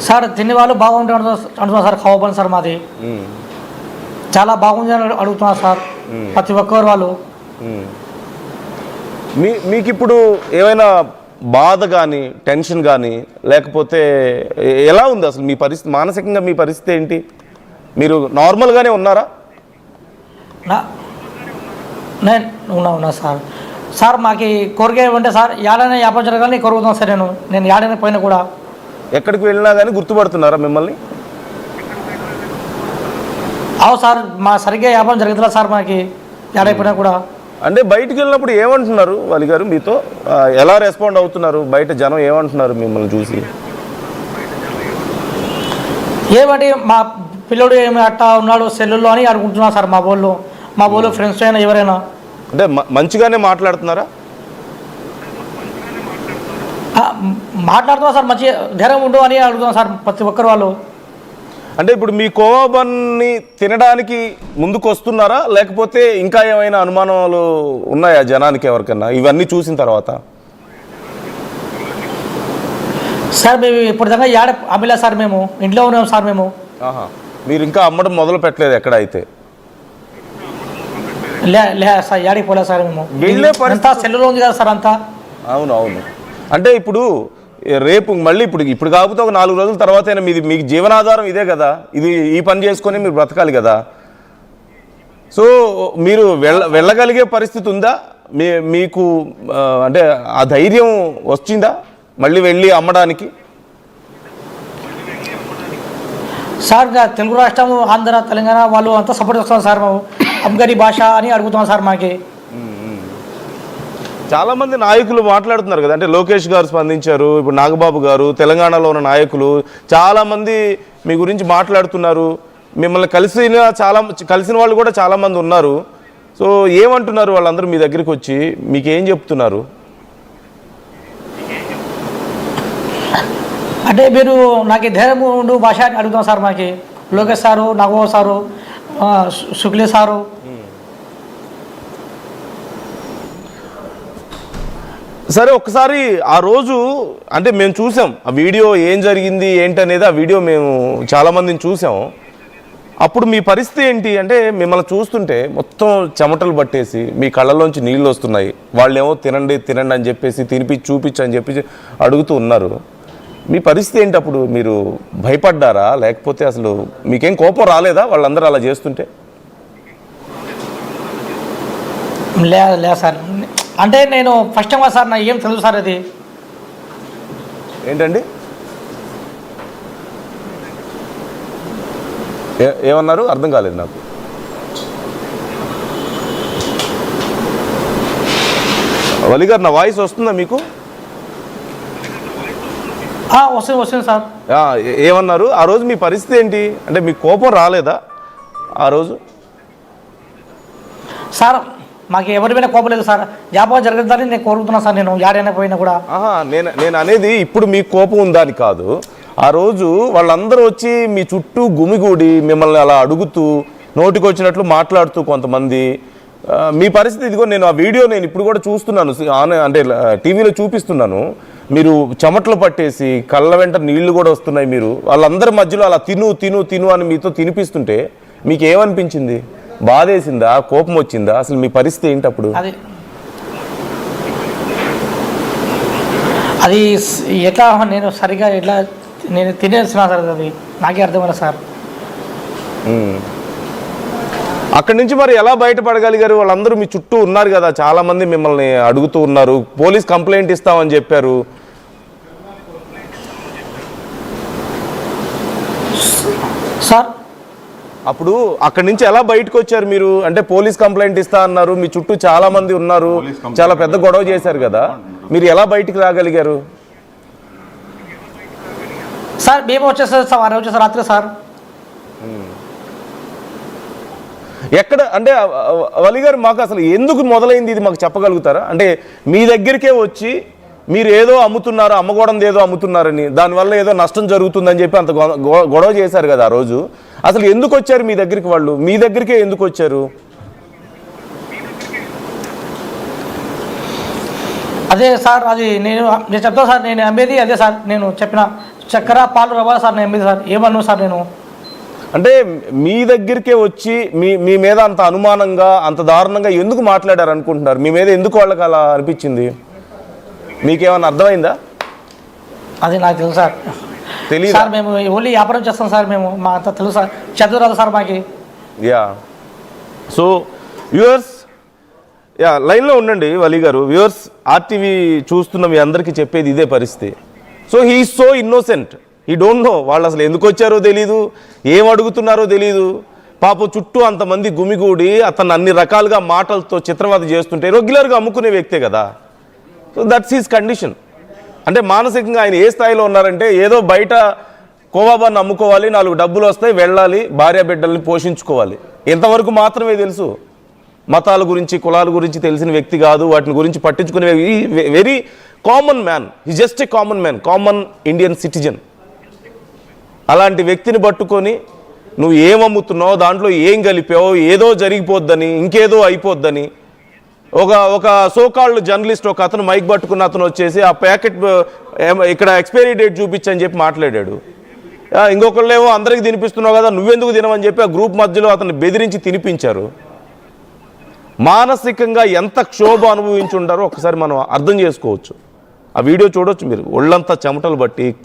Sir తిని వాళ్ళు బాగుంటుంది అంటున్నారు సార్ ఖవాబన్ సార్ మాది చాలా బాగుంది అని అడుగుతున్నారు సార్ ప్రతి ఒక్కరు వాళ్ళు. మీకు ఇప్పుడు ఏమైనా బాధ కానీ టెన్షన్ కానీ లేకపోతే ఎలా ఉంది అసలు మీ పరిస్థితి, మానసికంగా మీ పరిస్థితి ఏంటి? మీరు నార్మల్గానే ఉన్నారా? నేను ఉన్నా సార్. సార్ మాకు కోరిక ఏమంటే సార్ ఏడైనా వ్యాపారం జరగాలని కోరుకుతున్నాను సార్. నేను ఏడైనా పోయినా కూడా ఎక్కడికి వెళ్ళినా కానీ గుర్తుపడుతున్నారా మిమ్మల్ని? అవు సార్ మా సరిగ్గా వ్యాపారం జరుగుతుందా సార్ మాకు ఏడైపోయినా కూడా. అంటే బయటికి వెళ్ళినప్పుడు ఏమంటున్నారు వాళ్ళ గారు మీతో? ఎలా రెస్పాండ్ అవుతున్నారు? బయట జనం ఏమంటున్నారు మిమ్మల్ని చూసి? ఏమంటే మా పిల్లడు ఏమి అట్టా ఉన్నాడు సెల్లుల్లో అని అనుకుంటున్నారు సార్ మా బోళ్ళు ఫ్రెండ్స్ అయినా ఎవరైనా. అంటే మంచిగానే మాట్లాడుతున్నారా? మాట్లాడుతున్నా సార్, మంచి ధైర్యం ఉండు అని అడుగుతున్నాం సార్ ప్రతి ఒక్కరు వాళ్ళు. అంటే ఇప్పుడు మీ కోవా బన్ని తినడానికి ముందుకు వస్తున్నారా లేకపోతే ఇంకా ఏమైనా అనుమానాలు ఉన్నాయా జనానికి ఎవరికన్నా ఇవన్నీ చూసిన తర్వాత? సార్ మేము ఇప్పటిదాకా ఏడ అమ్మలే సార్, మేము ఇంట్లో ఉన్నాం సార్. మేము మీరు ఇంకా అమ్మడం మొదలు పెట్టలేదు ఎక్కడ అయితే? లే సార్ ఏడికి పోలేదు సార్ మేము. అంతా సెల్లులో ఉంది కదా సార్ అంతా. అవును. అంటే ఇప్పుడు రేపు మళ్ళీ ఇప్పుడు కాకపోతే ఒక 4 రోజుల తర్వాత అయినా మీకు జీవనాధారం ఇదే కదా, ఈ పని చేసుకొని మీరు బ్రతకాలి కదా. సో మీరు వెళ్ళగలిగే పరిస్థితి ఉందా మీకు? అంటే ఆ ధైర్యం వచ్చిందా మళ్ళీ వెళ్ళి అమ్మడానికి? సార్ తెలుగు రాష్ట్రం ఆంధ్ర తెలంగాణ వాళ్ళు అంతా సపోర్ట్ చేస్తున్నారు సార్. మేము అమ్గరి భాష అని అడుగుతున్నాం సార్. మాకి చాలామంది నాయకులు మాట్లాడుతున్నారు కదా, అంటే లోకేష్ గారు స్పందించారు, ఇప్పుడు నాగబాబు గారు, తెలంగాణలో ఉన్న నాయకులు చాలామంది మీ గురించి మాట్లాడుతున్నారు. మిమ్మల్ని కలిసిన వాళ్ళు కూడా చాలామంది ఉన్నారు. సో ఏమంటున్నారు వాళ్ళందరూ మీ దగ్గరికి వచ్చి? మీకేం చెప్తున్నారు? అంటే మీరు నాకు ధైర్యం ఉండు భాష అని అడుగుతాం సార్. మాకి లోకేష్ సారు, నాగబాబు సారు, శుక్లే సారు. సరే ఒకసారి ఆ రోజు అంటే మేము చూసాం ఆ వీడియో, ఏం జరిగింది ఏంటనేది ఆ వీడియో మేము చాలామందిని చూసాం. అప్పుడు మీ పరిస్థితి ఏంటి? అంటే మిమ్మల్ని చూస్తుంటే మొత్తం చెమటలు పట్టేసి మీ కళ్ళలోంచి నీళ్ళు వస్తున్నాయి. వాళ్ళేమో తినండి అని చెప్పేసి చూపించు అని చెప్పి అడుగుతూ ఉన్నారు. మీ పరిస్థితి ఏంటి అప్పుడు? మీరు భయపడ్డారా లేకపోతే అసలు మీకేం కోపం రాలేదా వాళ్ళందరూ అలా చేస్తుంటే? లేదు సార్, అంటే నేను ఫస్ట్ టైం సార్, నాకు ఏం తెలుసు సార్. అది ఏంటండి ఏమన్నారు? అర్థం కాలేదు నాకు. వలి గారు నా వాయిస్ వస్తుందా మీకు? వస్తుంది సార్. ఏమన్నారు ఆ రోజు? మీ పరిస్థితి ఏంటి? అంటే మీకు కోపం రాలేదా ఆ రోజు? సార్ మాకు ఎవరి మీద కోపం లేదు సార్. వ్యాపారం జరుగుతుందని నేను కోరుకుంటున్నాను సార్. నేను ఏడైనా పోయినా కూడా. నేను అనేది ఇప్పుడు మీకు కోపం ఉందా అని కాదు. ఆ రోజు వాళ్ళందరూ వచ్చి మీ చుట్టూ గుమిగూడి మిమ్మల్ని అలా అడుగుతూ నోటికి వచ్చినట్లు మాట్లాడుతూ కొంతమంది, మీ పరిస్థితి ఇదిగో నేను ఆ వీడియో ఇప్పుడు కూడా చూస్తున్నాను, అంటే టీవీలో చూపిస్తున్నాను. మీరు చెమటలు పట్టేసి కళ్ళ వెంట నీళ్లు కూడా వస్తున్నాయి. మీరు వాళ్ళందరి మధ్యలో అలా తిను అని మీతో తినిపిస్తుంటే మీకు ఏమనిపించింది? బాధేసిందా? కోపం వచ్చిందా? అసలు మీ పరిస్థితి ఏంటి అప్పుడు? అది ఎట్లా నేను సరిగా ఎట్లా నేను తినేస్తున్నా సార్, అది నాకే అర్థమైనా సార్. అక్కడి నుంచి మరి ఎలా బయటపడగలిగారు? వాళ్ళందరూ మీ చుట్టూ ఉన్నారు కదా, చాలా మంది మిమ్మల్ని అడుగుతూ ఉన్నారు, పోలీస్ కంప్లైంట్ ఇస్తామని చెప్పారు. సార్ అప్పుడు అక్కడి నుంచి ఎలా బయటకు వచ్చారు మీరు? అంటే పోలీస్ కంప్లైంట్ ఇస్తా అన్నారు, మీ చుట్టూ చాలా మంది ఉన్నారు, చాలా పెద్ద గొడవ చేశారు కదా, మీరు ఎలా బయటికి రాగలిగారు? సార్ మేము వచ్చేసారు రాత్రి సార్. ఎక్కడ అంటే వలి గారు మాకు అసలు ఎందుకు మొదలైంది ఇది మాకు చెప్పగలుగుతారా? అంటే మీ దగ్గరికే వచ్చి మీరు ఏదో అమ్ముతున్నారు, అమ్మకూడదు ఏదో అమ్ముతున్నారని, దానివల్ల ఏదో నష్టం జరుగుతుందని చెప్పి అంత గొడవ చేశారు కదా ఆ రోజు. అసలు ఎందుకు వచ్చారు మీ దగ్గరికి? వాళ్ళు మీ దగ్గరికే ఎందుకు వచ్చారు? అదే సార్, అది నేను చెప్తాను సార్. నేను అమ్మేది అదే సార్, నేను చెప్పిన చక్కెర పాలు రవ్వాలి సార్ నేను సార్ ఏమన్నా సార్ నేను అంటే మీ దగ్గరికే వచ్చి మీ మీద అంత అనుమానంగా అంత దారుణంగా ఎందుకు మాట్లాడారు అనుకుంటున్నారు? మీ మీద ఎందుకు వాళ్ళకి అలా అనిపించింది? మీకేమన్నా అర్థమైందా? అది నాకు తెలుసు సార్. తెలియదు సార్ మేము ఓన్లీ వ్యాపారం చేస్తాం సార్, మేము మా అంత తెలుసు సార్, చదువు రాదు సార్ మాకి. యా సో వ్యూవర్స్, యా లైన్లో ఉండండి వలి గారు. వ్యూవర్స్, ఆర్టీవీ చూస్తున్న మీ అందరికీ చెప్పేది ఇదే పరిస్థితి. So he is so innocent, ఈ డోంట్ నో వాళ్ళు అసలు ఎందుకు వచ్చారో తెలీదు, ఏం అడుగుతున్నారో తెలీదు. పాపం చుట్టూ అంతమంది గుమిగూడి అతను అన్ని రకాలుగా మాటలతో చిత్రవద చేస్తుంటే రెగ్యులర్గా అమ్ముకునే వ్యక్తే కదా. So that's he's condition. అంటే మానసికంగా ఆయన ఏ స్థాయిలో ఉన్నారంటే ఏదో బయట కోవాబాన్ని అమ్ముకోవాలి, 4 డబ్బులు వస్తాయి, వెళ్ళాలి, భార్య బిడ్డల్ని పోషించుకోవాలి, ఇంతవరకు మాత్రమే తెలుసు. మతాల గురించి కులాల గురించి తెలిసిన వ్యక్తి కాదు, వాటిని గురించి పట్టించుకునే very common man. He just a common man, common Indian citizen. అలాంటి వ్యక్తిని పట్టుకొని నువ్వు ఏమమ్ముతున్నావు, దాంట్లో ఏం కలిపావు, ఏదో జరిగిపోద్దని, ఇంకేదో అయిపోద్దని, ఒక సోకాల్డ్ జర్నలిస్ట్ ఒక అతను మైక్ పట్టుకున్న అతను వచ్చేసి ఆ ప్యాకెట్ ఇక్కడ ఎక్స్పైరీ డేట్ చూపించని చెప్పి మాట్లాడాడు. ఇంకొకళ్ళేమో అందరికి తినిపిస్తున్నావు కదా నువ్వెందుకు తినవని చెప్పి ఆ గ్రూప్ మధ్యలో అతన్ని బెదిరించి తినిపించారు. మానసికంగా ఎంత క్షోభ అనుభవించి ఉంటారో ఒకసారి మనం అర్థం చేసుకోవచ్చు. ఆ వీడియో చూడొచ్చు మీరు, ఒళ్ళంతా చెమటలు బట్టి